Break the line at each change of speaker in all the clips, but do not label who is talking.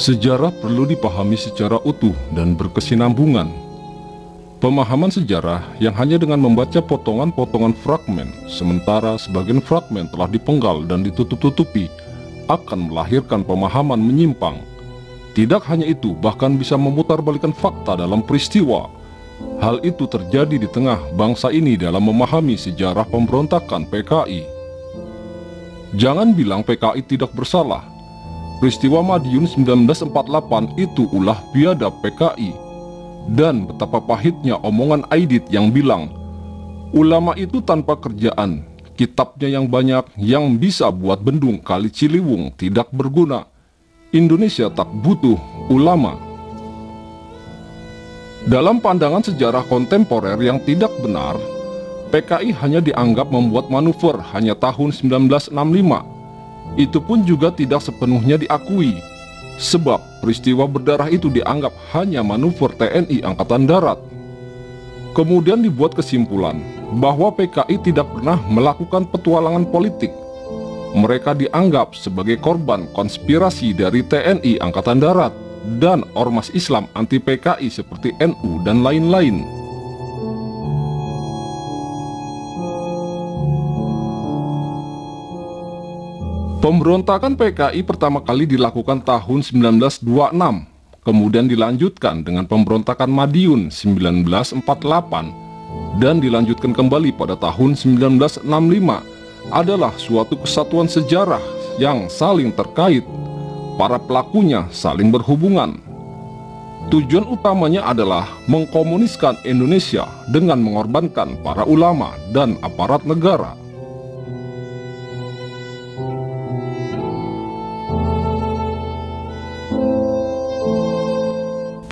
Sejarah perlu dipahami secara utuh dan berkesinambungan. Pemahaman sejarah yang hanya dengan membaca potongan-potongan fragmen, sementara sebagian fragmen telah dipenggal dan ditutup-tutupi, akan melahirkan pemahaman menyimpang. Tidak hanya itu, bahkan bisa memutarbalikkan fakta dalam peristiwa. Hal itu terjadi di tengah bangsa ini dalam memahami sejarah pemberontakan PKI. Jangan bilang PKI tidak bersalah. Peristiwa Madiun 1948 itu ulah biadab PKI. Dan betapa pahitnya omongan Aidit yang bilang, ulama itu tanpa kerjaan, kitabnya yang banyak yang bisa buat bendung Kali Ciliwung tidak berguna. Indonesia tak butuh ulama. Dalam pandangan sejarah kontemporer yang tidak benar, PKI hanya dianggap membuat manuver hanya tahun 1965. Itu pun juga tidak sepenuhnya diakui, sebab peristiwa berdarah itu dianggap hanya manuver TNI Angkatan Darat. Kemudian dibuat kesimpulan bahwa PKI tidak pernah melakukan petualangan politik. Mereka dianggap sebagai korban konspirasi dari TNI Angkatan Darat dan ormas Islam anti PKI seperti NU dan lain-lain. Pemberontakan PKI pertama kali dilakukan tahun 1926, kemudian dilanjutkan dengan pemberontakan Madiun 1948, dan dilanjutkan kembali pada tahun 1965 adalah suatu kesatuan sejarah yang saling terkait. Para pelakunya saling berhubungan. Tujuan utamanya adalah mengkomuniskan Indonesia dengan mengorbankan para ulama dan aparat negara.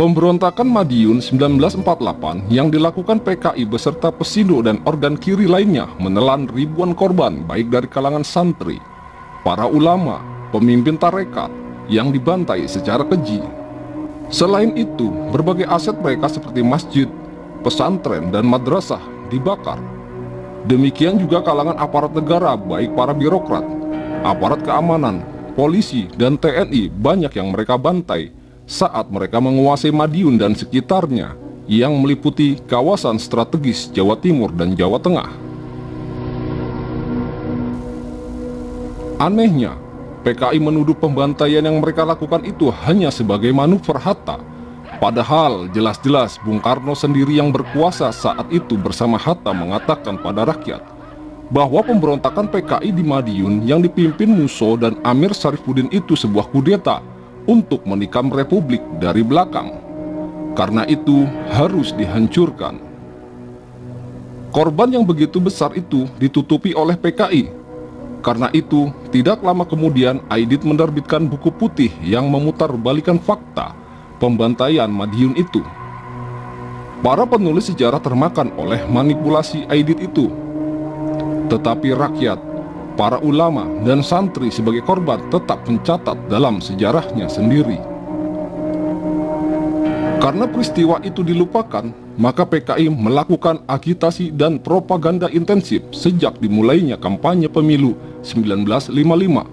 Pemberontakan Madiun 1948 yang dilakukan PKI beserta Pesindo dan organ kiri lainnya menelan ribuan korban baik dari kalangan santri, para ulama, pemimpin tarekat yang dibantai secara keji. Selain itu, berbagai aset mereka seperti masjid, pesantren, dan madrasah dibakar. Demikian juga kalangan aparat negara baik para birokrat, aparat keamanan, polisi, dan TNI banyak yang mereka bantai saat mereka menguasai Madiun dan sekitarnya yang meliputi kawasan strategis Jawa Timur dan Jawa Tengah. Anehnya, PKI menuduh pembantaian yang mereka lakukan itu hanya sebagai manuver Hatta, padahal jelas-jelas Bung Karno sendiri yang berkuasa saat itu bersama Hatta mengatakan pada rakyat bahwa pemberontakan PKI di Madiun yang dipimpin Musso dan Amir Syarifuddin itu sebuah kudeta untuk menikam republik dari belakang. Karena itu harus dihancurkan. Korban yang begitu besar itu ditutupi oleh PKI. Karena itu, tidak lama kemudian Aidit menerbitkan buku putih yang memutarbalikan fakta pembantaian Madiun itu. Para penulis sejarah termakan oleh manipulasi Aidit itu. Tetapi rakyat, para ulama dan santri sebagai korban tetap mencatat dalam sejarahnya sendiri. Karena peristiwa itu dilupakan, maka PKI melakukan agitasi dan propaganda intensif sejak dimulainya kampanye pemilu 1955,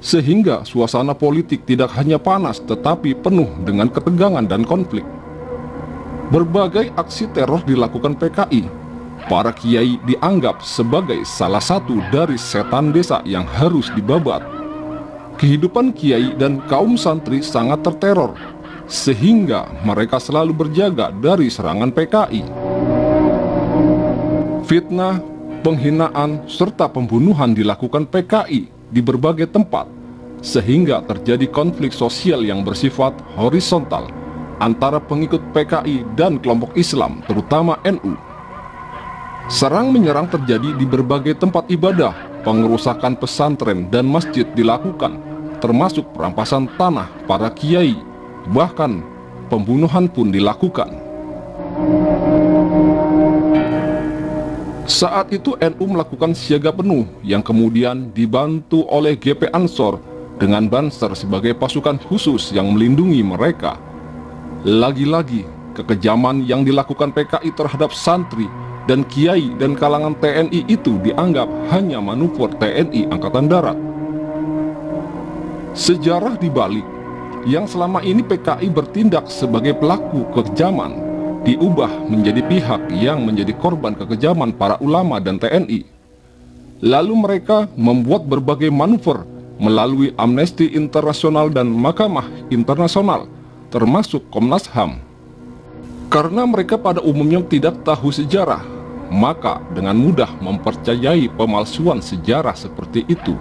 sehingga suasana politik tidak hanya panas tetapi penuh dengan ketegangan dan konflik. Berbagai aksi teror dilakukan PKI. Para kiai dianggap sebagai salah satu dari setan desa yang harus dibabat. Kehidupan kiai dan kaum santri sangat terteror, sehingga mereka selalu berjaga dari serangan PKI. Fitnah, penghinaan, serta pembunuhan dilakukan PKI di berbagai tempat, sehingga terjadi konflik sosial yang bersifat horizontal antara pengikut PKI dan kelompok Islam, terutama NU. Serang menyerang terjadi di berbagai tempat ibadah, pengerusakan pesantren dan masjid dilakukan, termasuk perampasan tanah para kiai, bahkan pembunuhan pun dilakukan. Saat itu NU melakukan siaga penuh yang kemudian dibantu oleh GP Ansor dengan Banser sebagai pasukan khusus yang melindungi mereka. Lagi-lagi, kekejaman yang dilakukan PKI terhadap santri dan kiai dan kalangan TNI itu dianggap hanya manuver TNI Angkatan Darat. Sejarah dibalik, yang selama ini PKI bertindak sebagai pelaku kekejaman diubah menjadi pihak yang menjadi korban kekejaman para ulama dan TNI. Lalu mereka membuat berbagai manuver melalui Amnesty Internasional dan Mahkamah Internasional, termasuk Komnas HAM. Karena mereka pada umumnya tidak tahu sejarah, maka dengan mudah mempercayai pemalsuan sejarah seperti itu.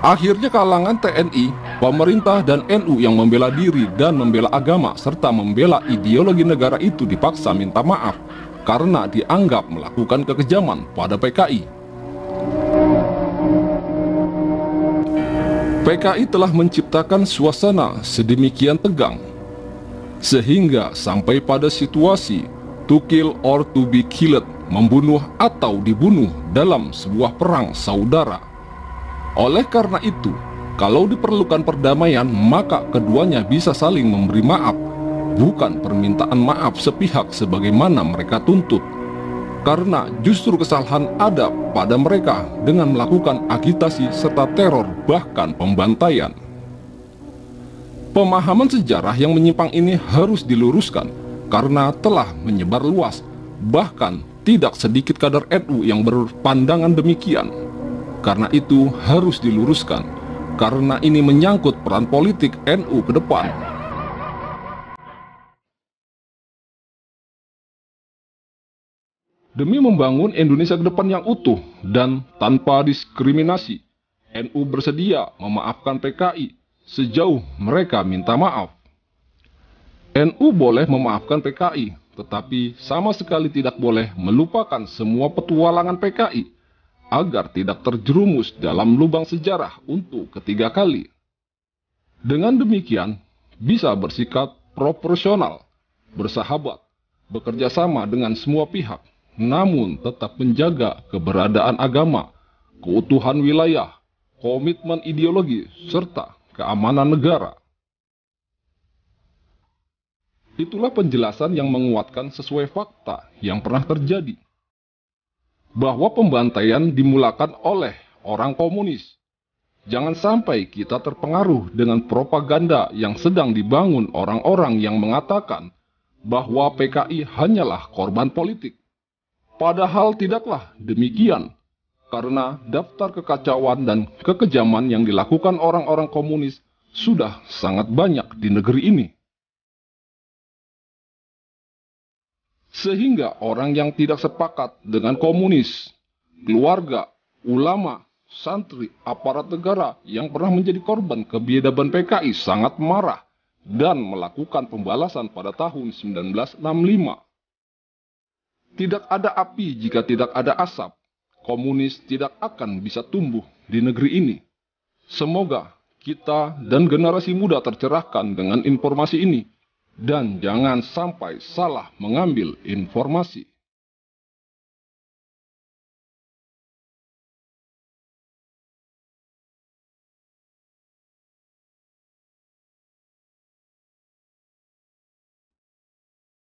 Akhirnya kalangan TNI, pemerintah dan NU yang membela diri dan membela agama serta membela ideologi negara itu dipaksa minta maaf karena dianggap melakukan kekejaman pada PKI. PKI telah menciptakan suasana sedemikian tegang sehingga sampai pada situasi to kill or to be killed, membunuh atau dibunuh dalam sebuah perang saudara. Oleh karena itu, kalau diperlukan perdamaian, maka keduanya bisa saling memberi maaf, bukan permintaan maaf sepihak sebagaimana mereka tuntut. Karena justru kesalahan ada pada mereka dengan melakukan agitasi serta teror bahkan pembantaian. Pemahaman sejarah yang menyimpang ini harus diluruskan karena telah menyebar luas, bahkan tidak sedikit kader NU yang berpandangan demikian. Karena itu harus diluruskan, karena ini menyangkut peran politik NU ke depan. Demi membangun Indonesia ke depan yang utuh dan tanpa diskriminasi, NU bersedia memaafkan PKI sejauh mereka minta maaf. NU boleh memaafkan PKI, tetapi sama sekali tidak boleh melupakan semua petualangan PKI agar tidak terjerumus dalam lubang sejarah untuk ketiga kali. Dengan demikian, bisa bersikap proporsional, bersahabat, bekerja sama dengan semua pihak, namun tetap menjaga keberadaan agama, keutuhan wilayah, komitmen ideologi, serta keamanan negara. Itulah penjelasan yang menguatkan sesuai fakta yang pernah terjadi, bahwa pembantaian dimulakan oleh orang komunis. Jangan sampai kita terpengaruh dengan propaganda yang sedang dibangun orang-orang yang mengatakan bahwa PKI hanyalah korban politik. Padahal tidaklah demikian, karena daftar kekacauan dan kekejaman yang dilakukan orang-orang komunis sudah sangat banyak di negeri ini. Sehingga orang yang tidak sepakat dengan komunis, keluarga, ulama, santri, aparat negara yang pernah menjadi korban kebiadaban PKI sangat marah dan melakukan pembalasan pada tahun 1965. Tidak ada api jika tidak ada asap. Komunis tidak akan bisa tumbuh di negeri ini. Semoga kita dan generasi muda tercerahkan dengan informasi ini. Dan jangan sampai salah mengambil informasi.